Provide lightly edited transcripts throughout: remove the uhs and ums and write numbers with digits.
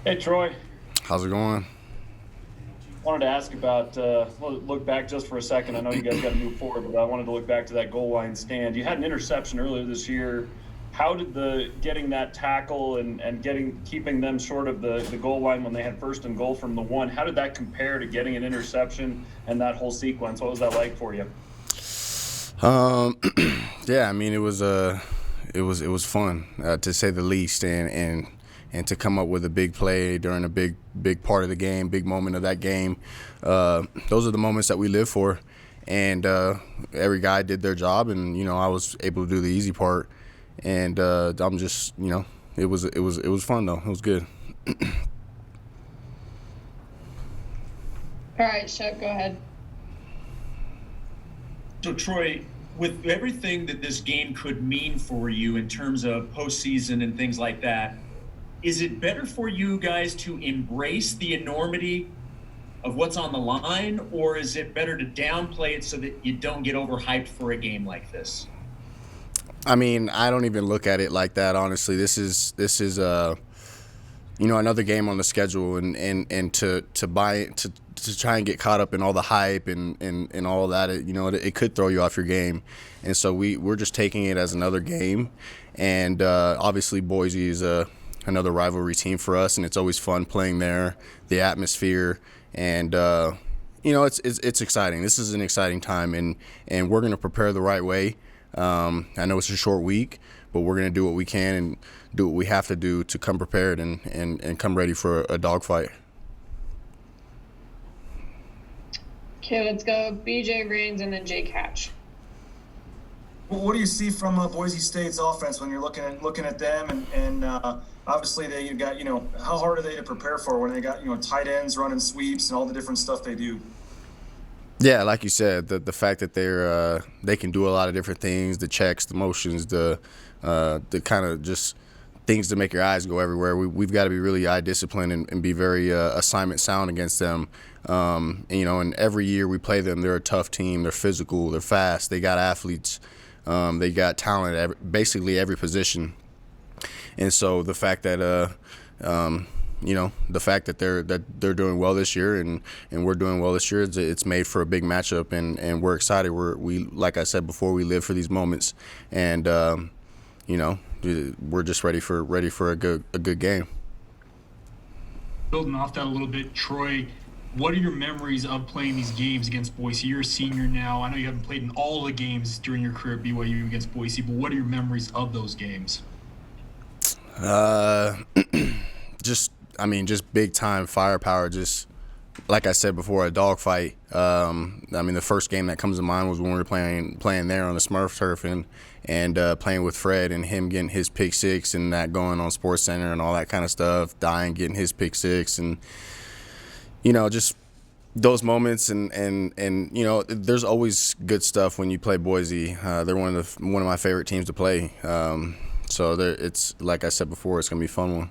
Hey Troy, How's it going? wanted to ask about look back just for a second. I know you guys got to move forward, but I wanted to look back to that goal line stand. You had an interception earlier this year. How did the getting that tackle and getting keeping them short of the goal line when they had first and goal from the one? How did that compare to getting an interception and that whole sequence? What was that like for you? Um, yeah, I mean it was fun to say the least, and to come up with a big play during a big part of the game, big moment of that game. Those are the moments that we live for, and every guy did their job, and I was able to do the easy part, and I'm just it was fun though. It was good. All right, Shep, go ahead. So, Troy, with everything that this game could mean for you in terms of postseason and things like that, is it better for you guys to embrace the enormity of what's on the line, or is it better to downplay it so that you don't get overhyped for a game like this? I mean, I don't even look at it like that, honestly. This is another game on the schedule, and to try and get caught up in all the hype and all of that, it could throw you off your game. And so we're just taking it as another game. And obviously Boise is another rivalry team for us, and it's always fun playing there, the atmosphere, and it's exciting. This is an exciting time, and we're going to prepare the right way. I know it's a short week, but we're going to do what we can and do what we have to do to come prepared and come ready for a dogfight. Okay, let's go BJ Rains and then Jake Hatch. Well, what do you see from Boise State's offense when you're looking at them and obviously they got how hard are they to prepare for when they got tight ends running sweeps and all the different stuff they do? Yeah, like you said, the fact that they can do a lot of different things, the checks, the motions, the kind of just things to make your eyes go everywhere. We've got to be really eye disciplined and be very assignment sound against them. And every year we play them, they're a tough team. They're physical. They're fast. They got athletes. They got talent at basically every position. And so the fact that they're doing well this year and we're doing well this year, it's made for a big matchup, and we're excited. We like I said before, we live for these moments, and we're just ready for a good game. Building off that a little bit, Troy, what are your memories of playing these games against Boise? You're a senior now. I know you haven't played in all the games during your career at BYU against Boise, but what are your memories of those games? Uh, just big time firepower. Just like I said before, a dogfight. The first game that comes to mind was when we were playing there on the Smurf turf and playing with Fred and him getting his pick six and that going on Sports Center and all that kind of stuff. Dying getting his pick six and just those moments and there's always good stuff when you play Boise. They're one of my favorite teams to play. So it's like I said before, it's gonna be a fun one.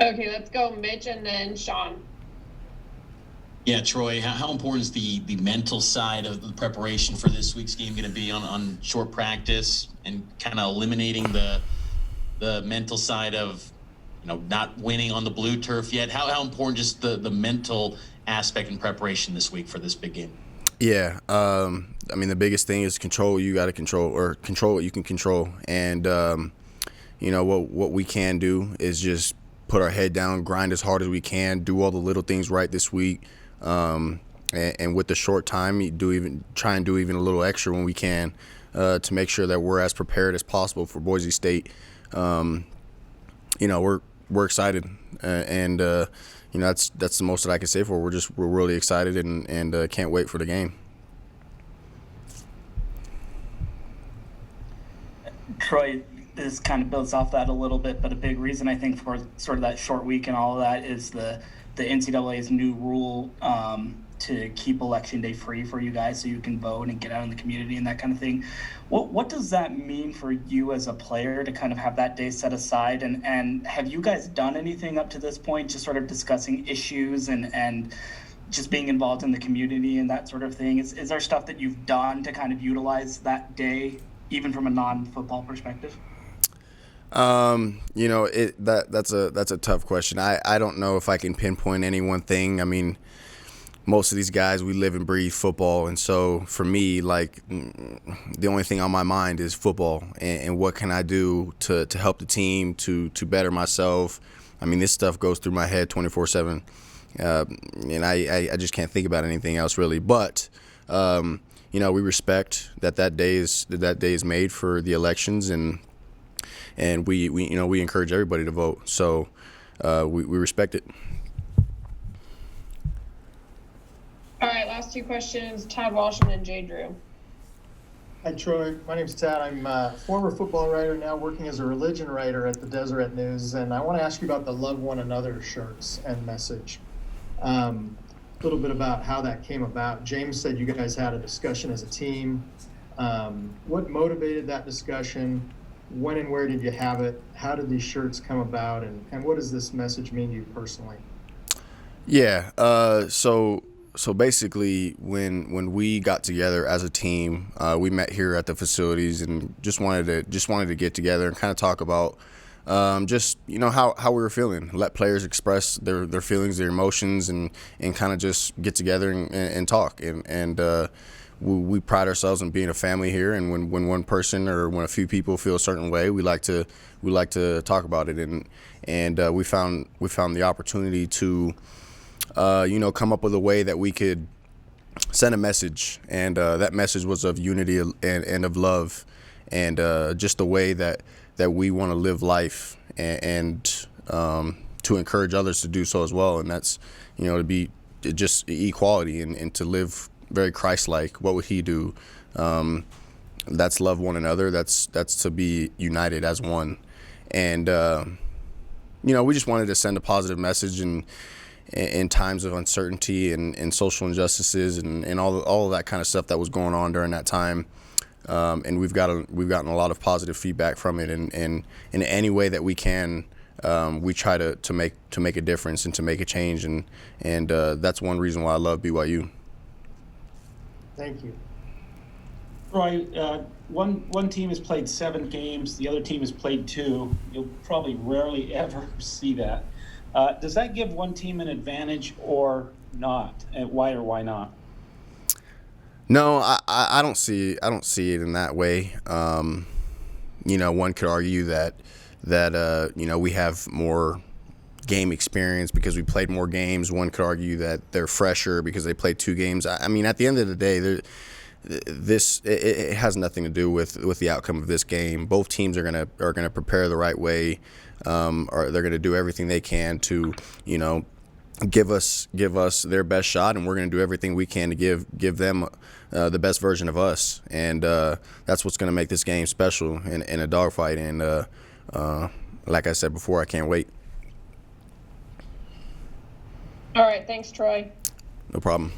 Okay, let's go Mitch and then Sean. Yeah, Troy, how important is the mental side of the preparation for this week's game going to be on short practice and kind of eliminating the mental side of not winning on the blue turf yet? How important just the mental aspect and preparation this week for this big game? Yeah, the biggest thing is control what you got to control, or control what you can control. And what we can do is just put our head down, grind as hard as we can, do all the little things right this week. And with the short time, try and do even a little extra when we can, to make sure that we're as prepared as possible for Boise State. We're excited, and that's the most that I can say for. We're really excited and can't wait for the game. Troy, this kind of builds off that a little bit, but a big reason I think for sort of that short week and all of that is the NCAA's new rule to keep election day free for you guys so you can vote and get out in the community and that kind of thing. What does that mean for you as a player to kind of have that day set aside? And have you guys done anything up to this point, just sort of discussing issues and just being involved in the community and that sort of thing? Is there stuff that you've done to kind of utilize that day even from a non-football perspective? You know, that's a tough question. I don't know if I can pinpoint any one thing. I mean, most of these guys, we live and breathe football, and so for me, like, the only thing on my mind is football and what can I do to help the team, to better myself. I mean, this stuff goes through my head 24/7, and I just can't think about anything else really. But you know, we respect that day is made for the elections, and we you know, we encourage everybody to vote. So we respect it. All right, last two questions. Tad Walsh and then Jay Drew. Hi, Troy. My name's Tad. I'm a former football writer, now working as a religion writer at the Deseret News, and I want to ask you about the Love One Another shirts and message. A little bit about how that came about. James said you guys had a discussion as a team. What motivated that discussion? When and where did you have it? How did these shirts come about? And what does this message mean to you personally? Yeah, so basically, when we got together as a team, we met here at the facilities and just wanted to get together and kind of talk about just, you know, how we were feeling. Let players express their feelings, their emotions, and kind of just get together and talk. And we pride ourselves on being a family here. And when one person or when a few people feel a certain way, we like to talk about it. And we found the opportunity to you know, come up with a way that we could send a message, and that message was of unity and of love, and just the way that we want to live life, and to encourage others to do so as well. And that's, you know, to be just equality and to live very Christ-like. What would he do? That's love one another. That's to be united as one. And you know, we just wanted to send a positive message in times of uncertainty and social injustices and all of that kind of stuff that was going on during that time. And we've gotten a lot of positive feedback from it, and in any way that we can, we try to make a difference and to make a change, and that's one reason why I love BYU. Thank you. Troy, one team has played 7 games, the other team has played 2. You'll probably rarely ever see that. Does that give one team an advantage or not? And why or why not? No, I don't see it in that way. You know, one could argue that you know, we have more game experience because we played more games. One could argue that they're fresher because they played 2 games. I mean, at the end of the day, it has nothing to do with the outcome of this game. Both teams are gonna prepare the right way. Or they're gonna do everything they can to, you know, give us their best shot, and we're gonna do everything we can to give them the best version of us. And that's what's gonna make this game special in a dogfight. And like I said before, I can't wait. All right, thanks, Troy. No problem.